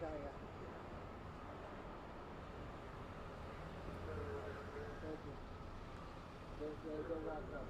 yeah. Thank you. They're wrapped up.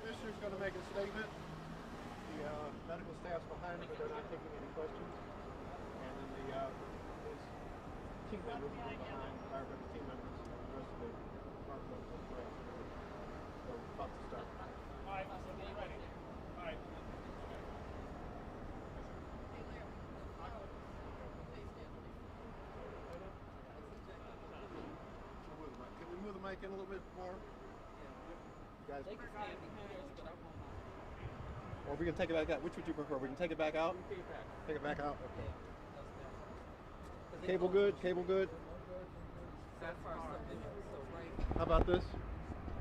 Commissioner's going to make a statement. The medical staff's behind him, but they're not taking any questions. And then his team members will be behind, firefighter team members, and the rest of the department will be ready. So we're about to start. All right, so get ready. All right. Can we move the mic in a little bit more? You guys. Or we can take it back out. Which would you prefer? We can take it back out? Take it back out? Okay. Cable good? Cable good? How about this?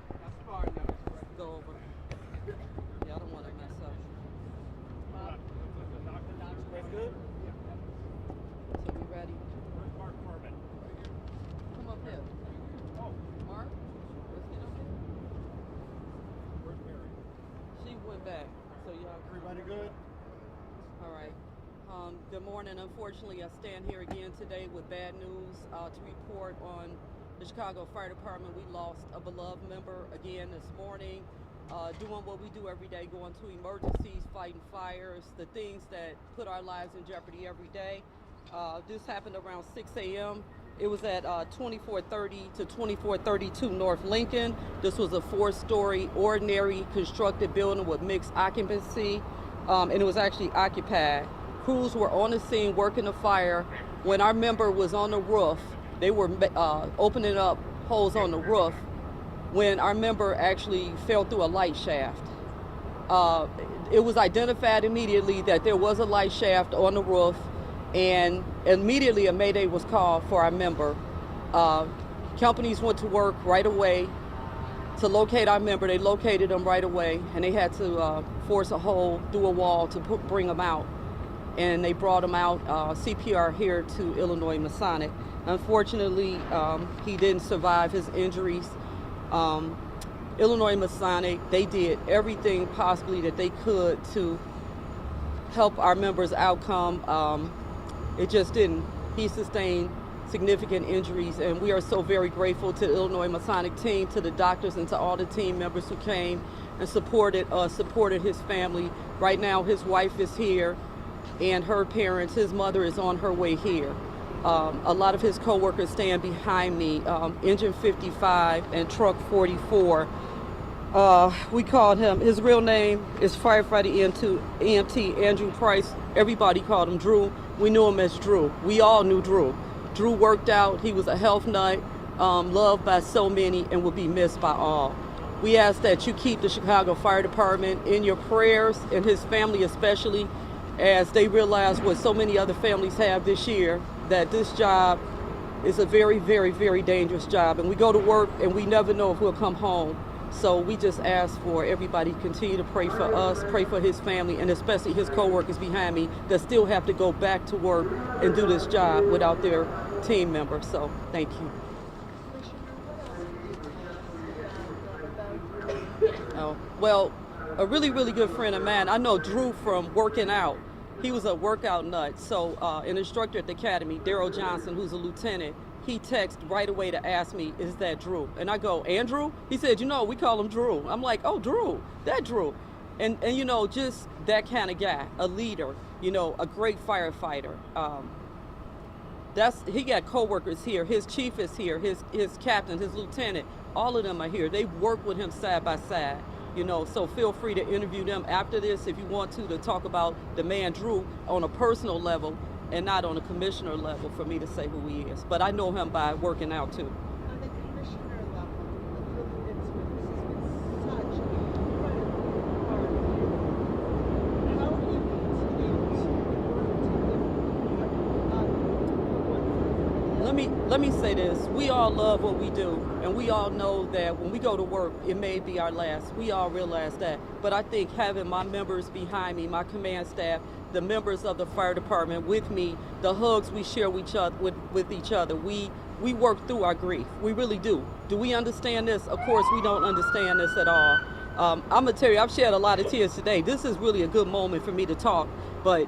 That's far enough to go over. Yeah, I don't want to mess up. That's good? right. Good morning. Unfortunately, I stand here again today with bad news to report on the Chicago Fire Department. We lost a beloved member again this morning, doing what we do every day, going to emergencies, fighting fires, the things that put our lives in jeopardy every day. This happened around 6 a.m. It was at 2430 to 2432 North Lincoln. This was a 4-story ordinary constructed building with mixed occupancy, and it was actually occupied. Crews were on the scene working the fire. When our member was on the roof, they were opening up holes on the roof when our member actually fell through a light shaft. It was identified immediately that there was a light shaft on the roof, and immediately a mayday was called for our member. Companies went to work right away to locate our member. They located him right away, and they had to force a hole through a wall to bring him out. And they brought him out, CPR here to Illinois Masonic. Unfortunately, he didn't survive his injuries. Illinois Masonic, they did everything possibly that they could to help our member's outcome. It just didn't. He sustained significant injuries, and we are so very grateful to the Illinois Masonic team, to the doctors, and to all the team members who came and supported his family. Right now, his wife is here, and her parents. His mother is on her way here. A lot of his co-workers stand behind me. Engine 55 and truck 44. We called him, his real name is firefighter EMT Andrew Price. Everybody called him Drew. We knew him as Drew. We all knew Drew. Drew worked out. He was a health nut, loved by so many, and will be missed by all. We ask that you keep the Chicago Fire Department in your prayers, and his family especially, as they realize what so many other families have this year, that this job is a very, very, very dangerous job. And we go to work and we never know if we'll come home. So we just ask for everybody to continue to pray for us, pray for his family, and especially his co-workers behind me that still have to go back to work and do this job without their team members. So thank you. Oh, well, a really, really good friend of mine. I know Drew from working out. He was a workout nut. So an instructor at the academy, Daryl Johnson, who's a lieutenant, he texted right away to ask me, is that Drew? And I go, Andrew? He said, we call him Drew. I'm like, oh, Drew, that Drew. And just that kind of guy, a leader, a great firefighter. He got co-workers here. His chief is here, his captain, his lieutenant, all of them are here. They work with him side by side. So feel free to interview them after this if you want to talk about the man Drew on a personal level and not on a commissioner level for me to say who he is. But I know him by working out too. On the commissioner level, when you alluded to it, this has been such an incredible part of you. How do you continue to work to Let me say this. We all love what we do, and we all know that when we go to work, it may be our last. We all realize that. But I think having my members behind me, my command staff, the members of the fire department with me, the hugs we share with each other, we work through our grief. We really do. Do we understand this? Of course, we don't understand this at all. I'm gonna tell you, I've shed a lot of tears today. This is really a good moment for me to talk, but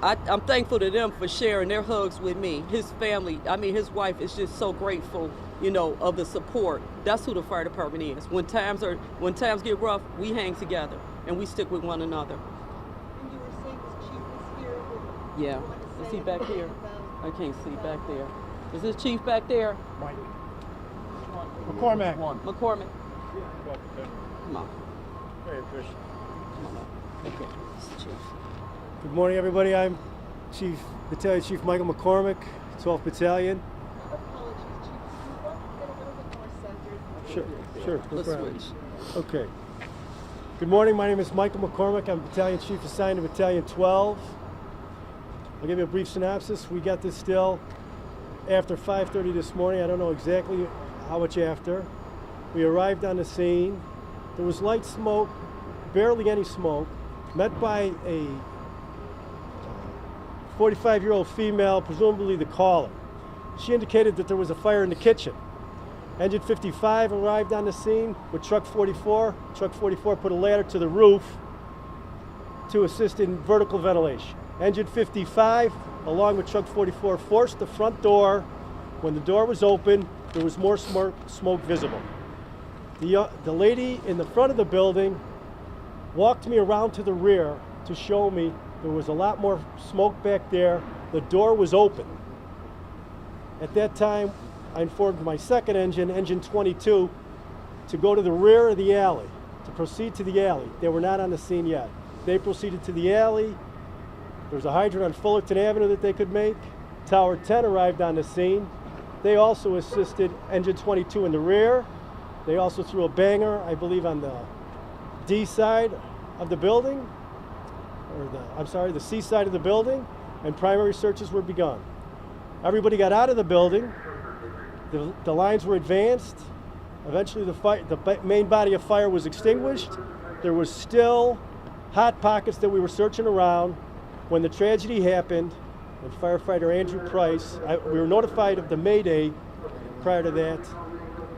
I'm thankful to them for sharing their hugs with me. His family, his wife is just so grateful, of the support. That's who the fire department is. When times get rough, we hang together and we stick with one another. And you were saying this chief is here. Yeah. Is he back here? I can't see back there. Is this chief back there? Mike. McCormack. McCormack. Come on. Very efficient. Come on up. Okay. This is Chief. Good morning, everybody. I'm Battalion Chief Michael McCormick, 12th Battalion. Apologies, Chief. You want to get a little bit more centered? Sure. No Let's problem. switch. Okay. Good morning. My name is Michael McCormick. I'm Battalion Chief assigned to Battalion 12. I'll give you a brief synopsis. We got this still after 5:30 this morning. I don't know exactly how much after. We arrived on the scene. There was light smoke, barely any smoke, met by a 45-year-old female, presumably the caller. She indicated that there was a fire in the kitchen. Engine 55 arrived on the scene with truck 44. Truck 44 put a ladder to the roof to assist in vertical ventilation. Engine 55, along with truck 44, forced the front door. When the door was open, there was more smoke visible. The lady in the front of the building walked me around to the rear to show me there was a lot more smoke back there. The door was open. At that time, I informed my second engine, engine 22, to go to the rear of the alley, to proceed to the alley. They were not on the scene yet. They proceeded to the alley. There was a hydrant on Fullerton Avenue that they could make. Tower 10 arrived on the scene. They also assisted engine 22 in the rear. They also threw a banger, I believe, on the D side of the building, or the C side of the building, and primary searches were begun. Everybody got out of the building. The lines were advanced. Eventually the main body of fire was extinguished. There was still hot pockets that we were searching around when the tragedy happened. And firefighter Andrew Price, we were notified of the Mayday prior to that.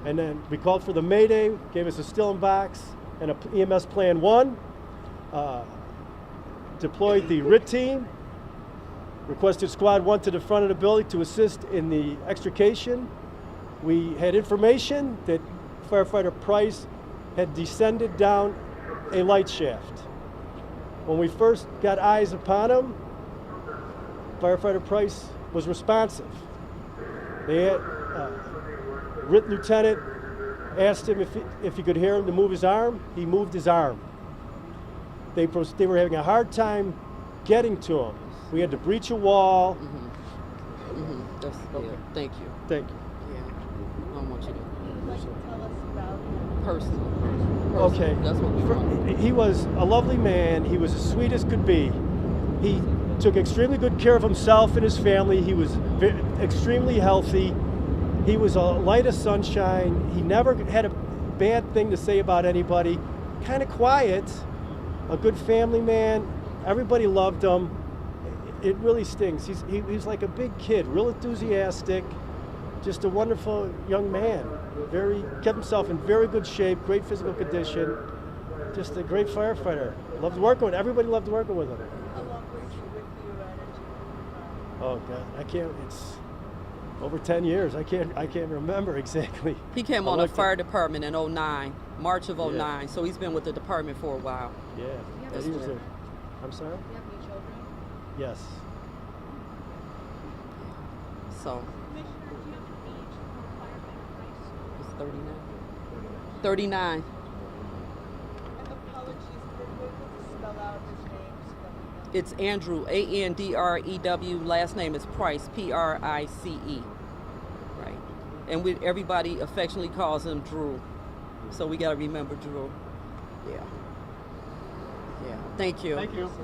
And then we called for the Mayday, gave us a Stillen box and a EMS Plan 1. Deployed the RIT team, requested Squad 1 to the front of the building to assist in the extrication. We had information that firefighter Price had descended down a light shaft. When we first got eyes upon him, firefighter Price was responsive. They had, RIT lieutenant asked him if he could hear him to move his arm. He moved his arm. They were having a hard time getting to him. We had to breach a wall. Yeah, thank you. Thank you. Yeah, I don't want you to. Would you like to tell us about Personal. Okay. That's what we want. He was a lovely man. He was as sweet as could be. He took extremely good care of himself and his family. He was extremely healthy. He was a light of sunshine. He never had a bad thing to say about anybody. Kind of quiet, a good family man. Everybody loved him. It really stings. He's like a big kid, real enthusiastic, just a wonderful young man. Kept himself in very good shape, great physical condition. Just a great firefighter. Loved working with him. Everybody loved working with him. how long was he with you at Engine? Oh God, I can't. It's over 10 years. I can't remember exactly. He came I on the looked fire department in 09, March of Yeah. 09. So he's been with the department for a while. Yeah, have he was children? there. I'm sorry. Do you have any children? Yes. So Commissioner, do you have an age for firefighter Price? it's 39. 39. And apologies, were you able to spell out his name so that we know? It's Andrew, Andrew. Last name is Price, Price. Right. And everybody affectionately calls him Drew. So we got to remember Drew. Yeah. Yeah. Thank you. Thank you.